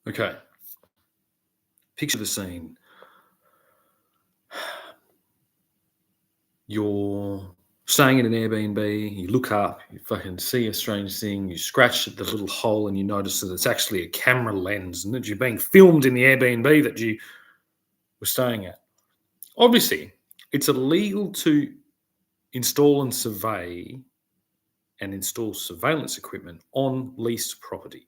Okay. Picture the scene. You're staying in an Airbnb, you look up, you fucking see a strange thing, you scratch at the little hole and you notice that it's actually a camera lens and that you're being filmed in the Airbnb that you were staying at. Obviously, it's illegal to install and survey and install surveillance equipment on leased property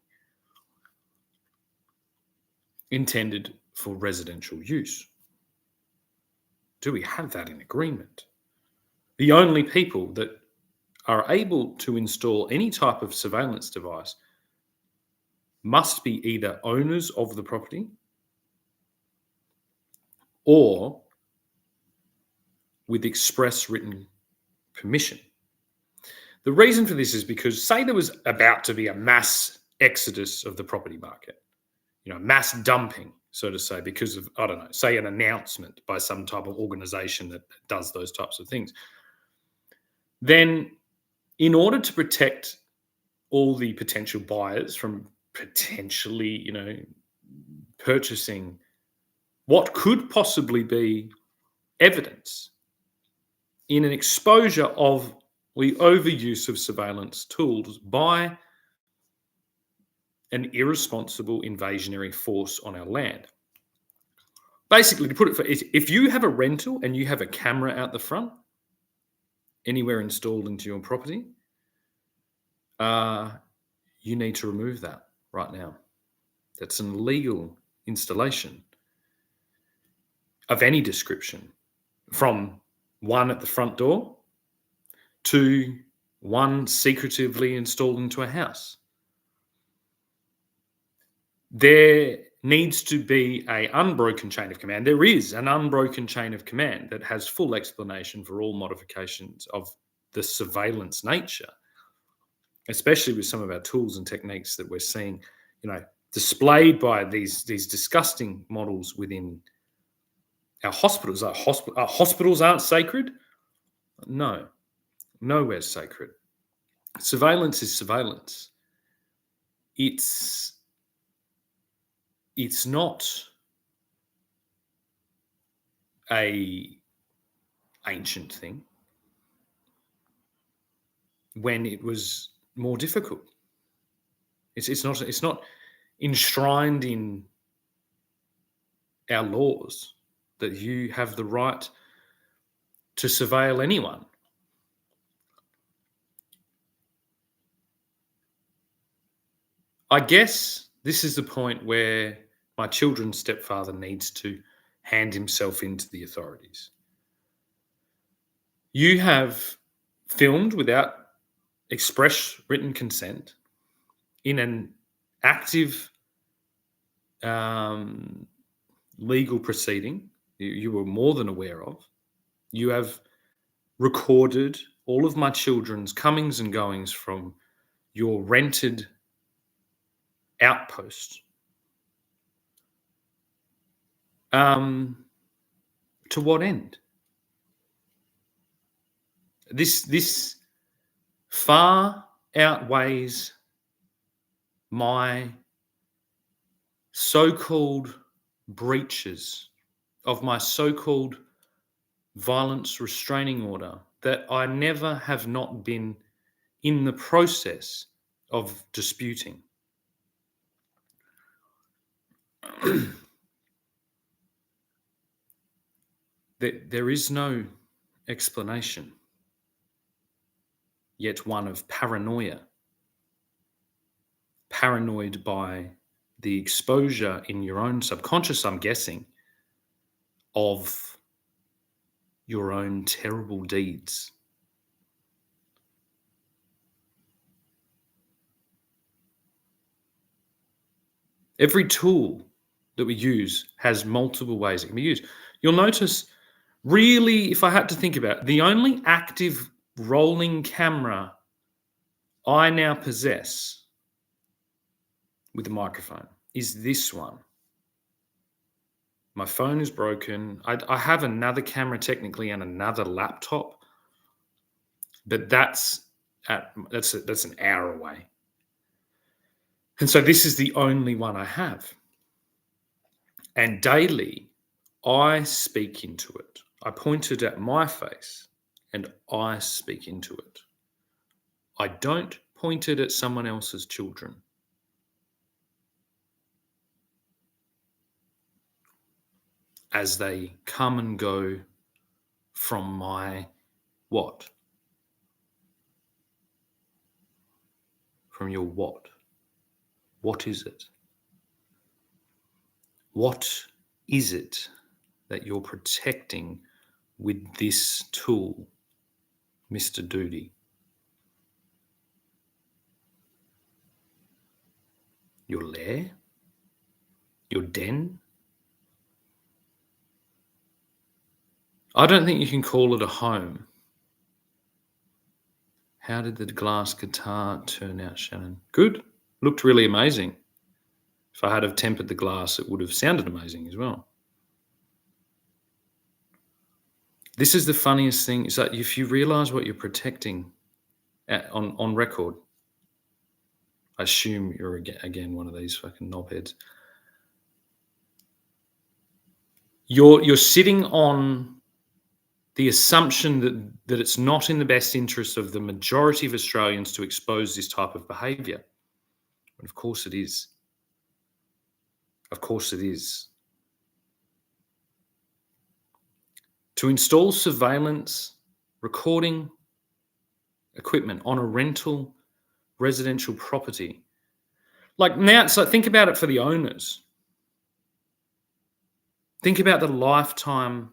intended for residential use. Do we have that in agreement? The only people that are able to install any type of surveillance device must be either owners of the property or with express written permission. The reason for this is because, say, there was about to be a mass exodus of the property market, mass dumping, so to say, because of, I don't know, say an announcement by some type of organization that does those types of things. Then, in order to protect all the potential buyers from potentially, purchasing what could possibly be evidence in an exposure of the overuse of surveillance tools by an irresponsible invasionary force on our land. Basically, to put it if you have a rental and you have a camera out the front, anywhere installed into your property, you need to remove that right now. That's an illegal installation of any description, from one at the front door to one secretively installed into a house. There needs to be an unbroken chain of command. There is an unbroken chain of command that has full explanation for all modifications of the surveillance nature, especially with some of our tools and techniques that we're seeing, displayed by these disgusting models within our hospitals. Our hospitals aren't sacred? No, nowhere's sacred. Surveillance is surveillance. It's not a ancient thing when it was more difficult. It's not enshrined in our laws that you have the right to surveil anyone. I guess this is the point where my children's stepfather needs to hand himself into the authorities. You have filmed without express written consent in an active legal proceeding you were more than aware of. You have recorded all of my children's comings and goings from your rented outpost. To what end? This far outweighs my so-called breaches of my so-called violence restraining order that I never have not been in the process of disputing. There is no explanation, yet one of paranoia. Paranoid by the exposure in your own subconscious, I'm guessing, of your own terrible deeds. Every tool that we use has multiple ways it can be used. You'll notice, really, if I had to think about it, the only active rolling camera I now possess with a microphone is this one. My phone is broken. I have another camera technically and another laptop, but that's an hour away. And so this is the only one I have. And daily, I speak into it. I point it at my face and I speak into it. I don't point it at someone else's children. As they come and go from my what? From your what? What is it? What is it that you're protecting with this tool, Mr. Duty? Your lair? Your den? I don't think you can call it a home. How did the glass guitar turn out, Shannon? Good. Looked really amazing. If I had have tempered the glass, it would have sounded amazing as well. This is the funniest thing, is that if you realize what you're protecting on record, I assume you're again one of these fucking knobheads. You're sitting on the assumption that it's not in the best interest of the majority of Australians to expose this type of behaviour. But of course it is. Of course it is. To install surveillance recording equipment on a rental residential property. Like now, so think about it for the owners. Think about the lifetime,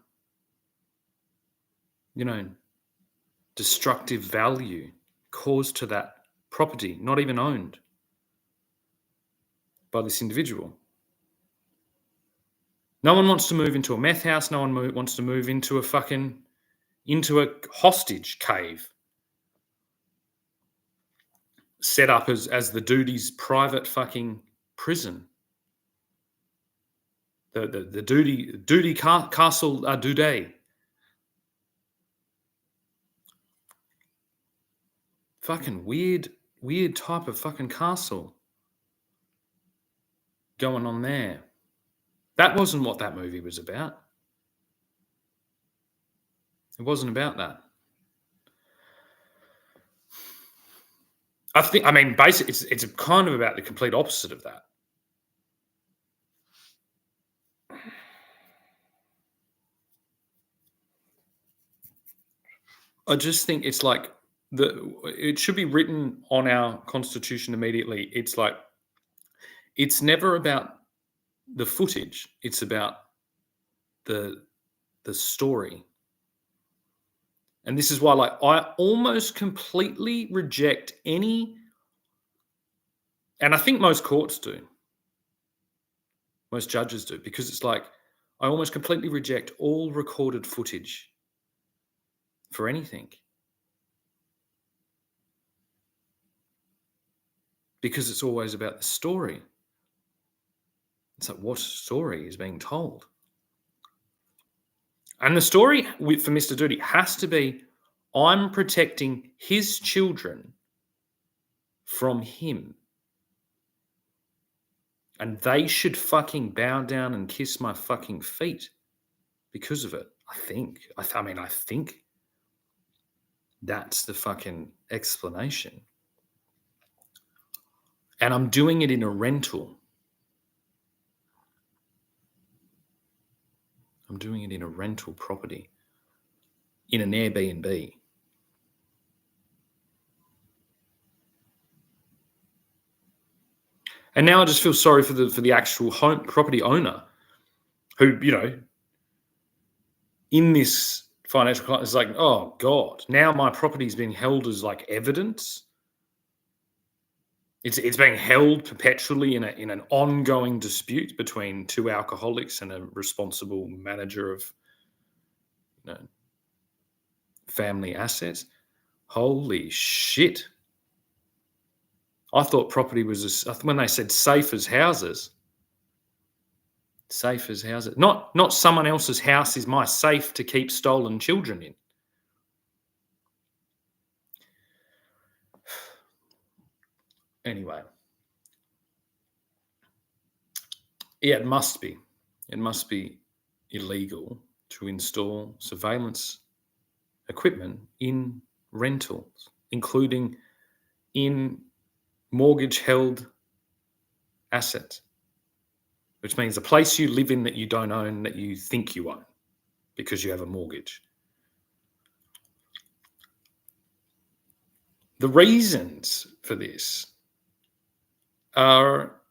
destructive value caused to that property, not even owned by this individual. No one wants to move into a meth house. No one wants to move into a hostage cave set up as the duty's private fucking prison. The duty castle Dudet. Fucking weird type of fucking castle going on there. That wasn't what that movie was about. It wasn't about that. Basically, it's kind of about the complete opposite of that. I just think it's like it should be written on our constitution immediately. It's like it's never about the footage. It's about the story. And this is why, I almost completely reject any, and I think most courts do, most judges do, because it's like I almost completely reject all recorded footage for anything. Because it's always about the story. It's like, what story is being told? And the story for Mr. Duty has to be, I'm protecting his children from him. And they should fucking bow down and kiss my fucking feet because of it. I think that's the fucking explanation. And I'm doing it in a rental. I'm doing it in a rental property, in an Airbnb. And now I just feel sorry for the actual home property owner who, in this financial crisis, is like, oh God, now my property is being held as like evidence. It's being held perpetually in an ongoing dispute between two alcoholics and a responsible manager of family assets. Holy shit. I thought property was, when they said safe as houses. Safe as houses. Not someone else's house is my safe to keep stolen children in. Anyway. Yeah, it must be. it must be illegal to install surveillance equipment in rentals, including in mortgage-held assets, which means the place you live in that you don't own, that you think you own because you have a mortgage. The reasons for this are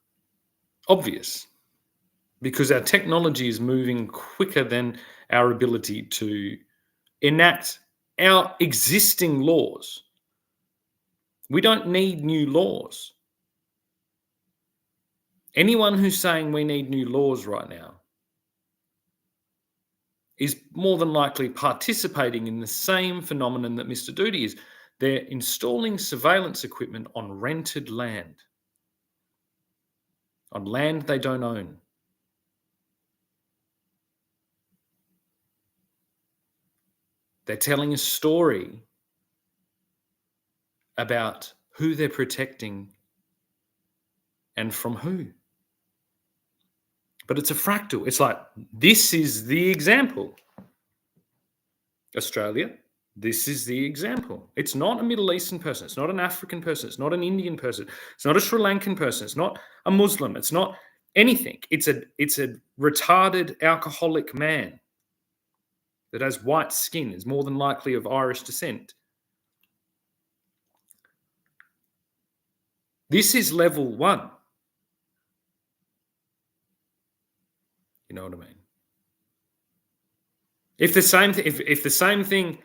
obvious because our technology is moving quicker than our ability to enact our existing laws. We don't need new laws. Anyone who's saying we need new laws right now is more than likely participating in the same phenomenon that Mr. Doody is. They're installing surveillance equipment on rented land, on land they don't own. They're telling a story about who they're protecting and from who. But it's a fractal. It's like, this is the example. Australia, this is the example. It's not a Middle Eastern person. It's not an African person. It's not an Indian person. It's not a Sri Lankan person. It's not a Muslim. It's not anything. It's a retarded alcoholic man that has white skin, is more than likely of Irish descent. This is level 1. You know what I mean? If the same thing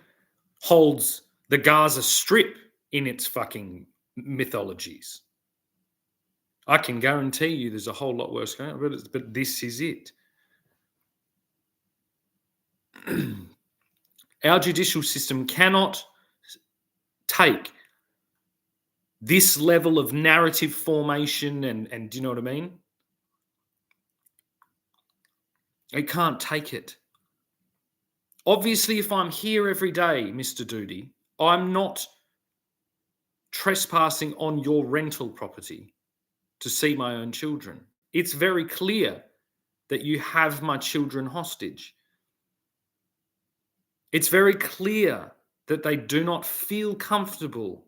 holds the Gaza Strip in its fucking mythologies, I can guarantee you there's a whole lot worse going on, but this is it. Our judicial system cannot take this level of narrative formation and do you know what I mean? It can't take it. Obviously, if I'm here every day, Mr. Doody, I'm not trespassing on your rental property to see my own children. It's very clear that you have my children hostage. It's very clear that they do not feel comfortable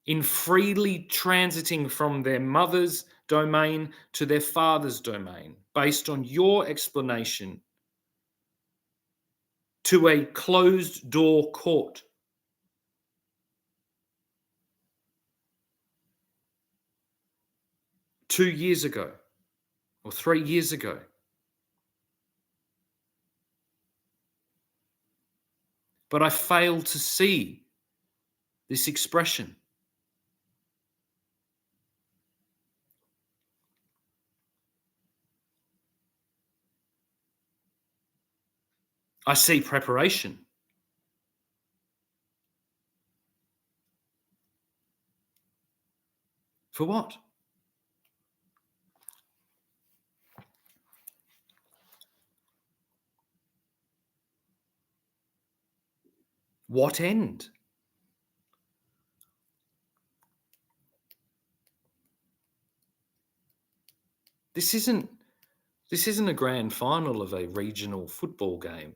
in freely transiting from their mother's domain to their father's domain based on your explanation to a closed door court. Two years ago or 3 years ago. But I failed to see this expression. I see preparation. For what? What end? This isn't a grand final of a regional football game.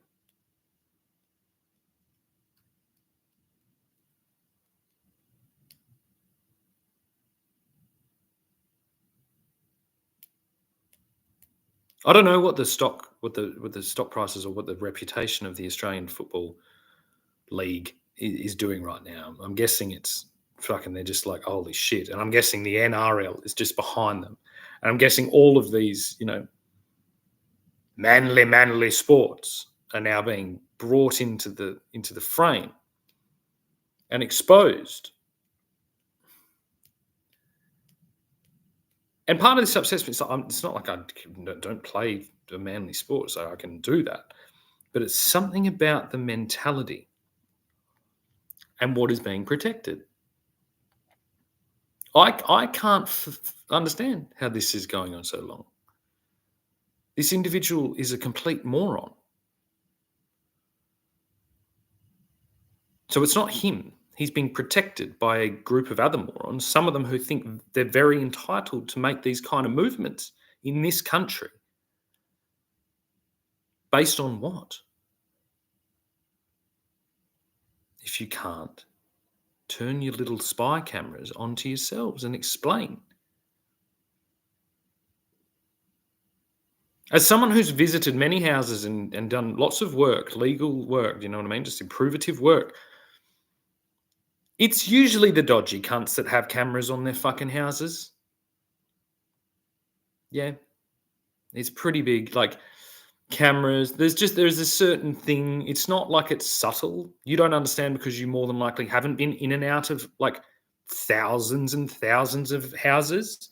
I don't know what the stock prices or what the reputation of the Australian Football League is doing right now. I'm guessing it's fucking, they're just like, holy shit. And I'm guessing the NRL is just behind them. And I'm guessing all of these, manly sports are now being brought into the frame and exposed. And part of this upsets me. It's not like I don't play a manly sport, so I can do that. But it's something about the mentality and what is being protected. I can't understand how this is going on so long. This individual is a complete moron. So it's not him. He's being protected by a group of other morons, some of them who think they're very entitled to make these kind of movements in this country. Based on what? If you can't, turn your little spy cameras onto yourselves and explain. As someone who's visited many houses and done lots of work, legal work, you know what I mean? Just improvative work. It's usually the dodgy cunts that have cameras on their fucking houses. Yeah. It's pretty big. Like cameras, there's a certain thing. It's not like it's subtle. You don't understand because you more than likely haven't been in and out of like thousands and thousands of houses.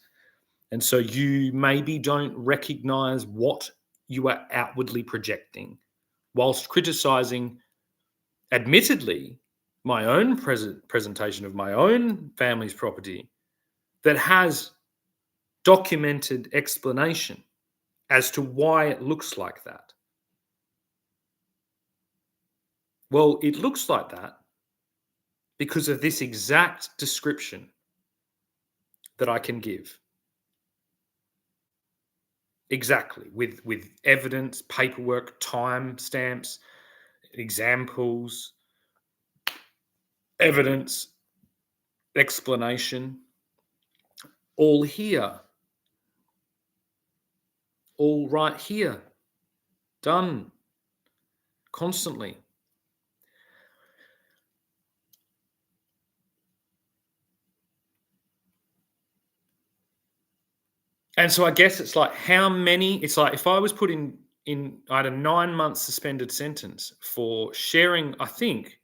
And so you maybe don't recognize what you are outwardly projecting whilst criticizing, admittedly, my own presentation of my own family's property that has documented explanation as to why it looks like that. Well, it looks like that because of this exact description that I can give. Exactly, with evidence, paperwork, time stamps, examples, evidence, explanation, all here, all right here, done constantly. And so I guess it's like how many, it's like if I was put in I had a 9-month suspended sentence for sharing, I think,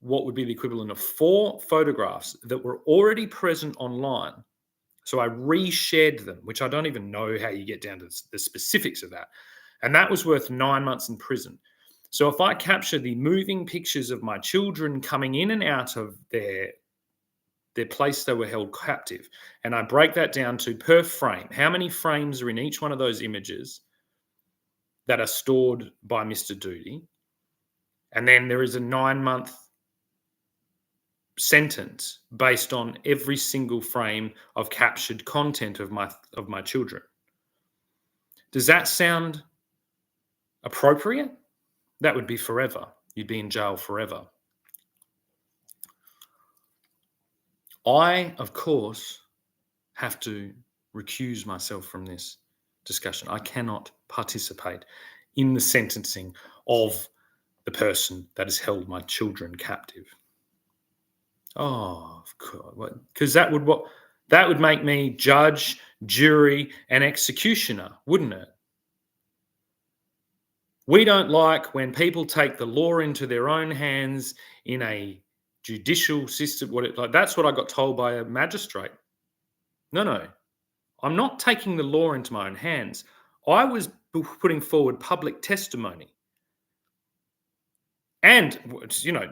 what would be the equivalent of 4 photographs that were already present online. So I reshared them, which I don't even know how you get down to the specifics of that. And that was worth 9 months in prison. So if I capture the moving pictures of my children coming in and out of their place they were held captive, and I break that down to per frame, how many frames are in each one of those images that are stored by Mr. Doody, and then there is a 9-month sentence based on every single frame of captured content of my children. Does that sound appropriate? That would be forever. You'd be in jail forever. I, of course, have to recuse myself from this discussion. I cannot participate in the sentencing of the person that has held my children captive. Oh, of course, because that would make me judge, jury, and executioner, wouldn't it? We don't like when people take the law into their own hands in a judicial system. That's what I got told by a magistrate. No, I'm not taking the law into my own hands. I was putting forward public testimony. And,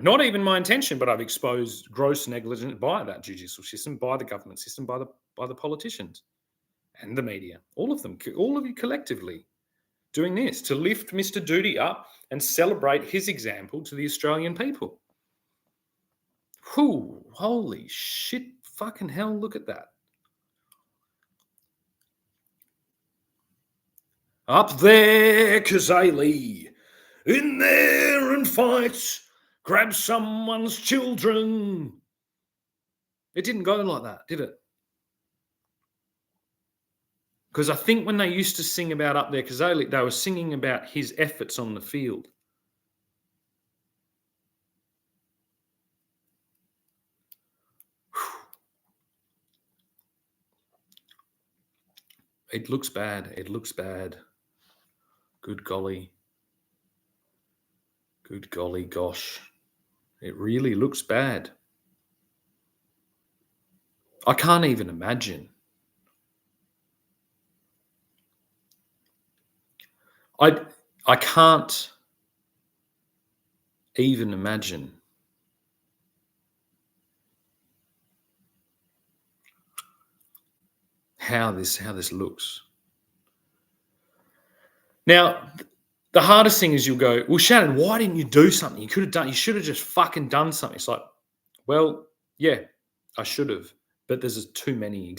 not even my intention, but I've exposed gross negligence by that judicial system, by the government system, by the politicians and the media, all of them, all of you collectively doing this to lift Mr. Doody up and celebrate his example to the Australian people. Whew, holy shit, fucking hell, look at that. Up there, Kazali, in there and fight, grab someone's children. It didn't go like that, did it? Because I think when they used to sing about Up There Kazali, they were singing about his efforts on the field. It looks bad. It looks bad. Good golly. Good golly gosh. It really looks bad. I can't even imagine. I can't even imagine how this looks. Now, the hardest thing is you'll go, well, Shannon, why didn't you do something? You should have just fucking done something. It's like, well, yeah, I should have, but there's too many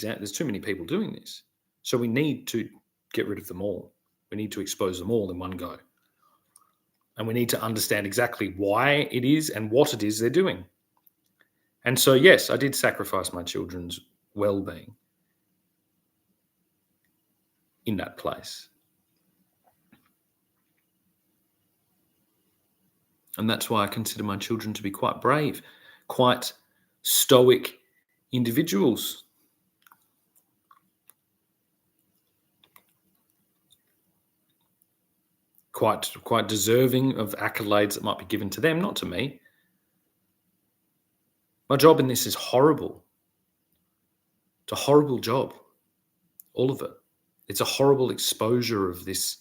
people doing this. So we need to get rid of them all. We need to expose them all in one go. And we need to understand exactly why it is and what it is they're doing. And so, yes, I did sacrifice my children's well-being in that place. And that's why I consider my children to be quite brave, quite stoic individuals. Quite deserving of accolades that might be given to them, not to me. My job in this is horrible. It's a horrible job, all of it. It's a horrible exposure of this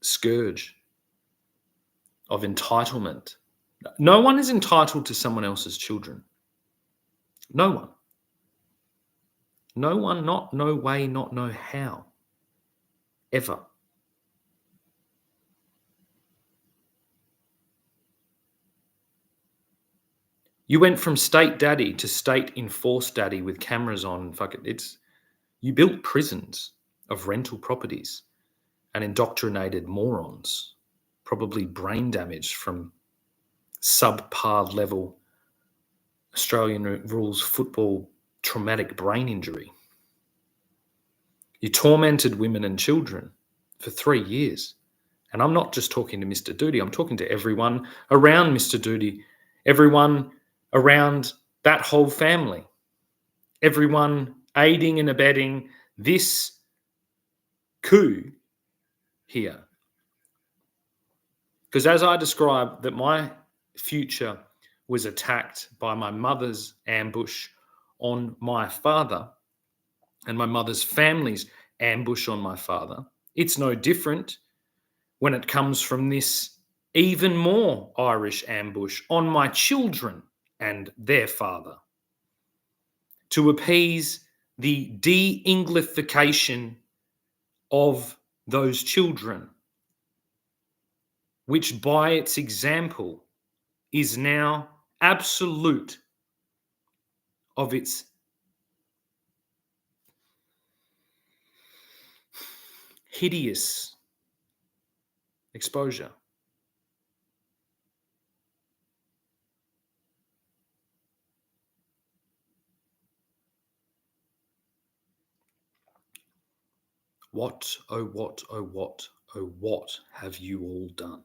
scourge of entitlement. No one is entitled to someone else's children. No one. No one, not no way, not no how. Ever. You went from state daddy to state enforced daddy with cameras on. Fuck it. You built prisons of rental properties and indoctrinated morons, probably brain damaged from subpar level Australian rules football traumatic brain injury. You tormented women and children for 3 years. And I'm not just talking to Mr. Doody, I'm talking to everyone around Mr. Doody, everyone around that whole family, everyone aiding and abetting this coup here. Because as I described, that my future was attacked by my mother's ambush on my father and my mother's family's ambush on my father, it's no different when it comes from this even more Irish ambush on my children and their father to appease the de-Englification of those children, which by its example is now absolute of its hideous exposure. What, oh what, oh what, oh what have you all done?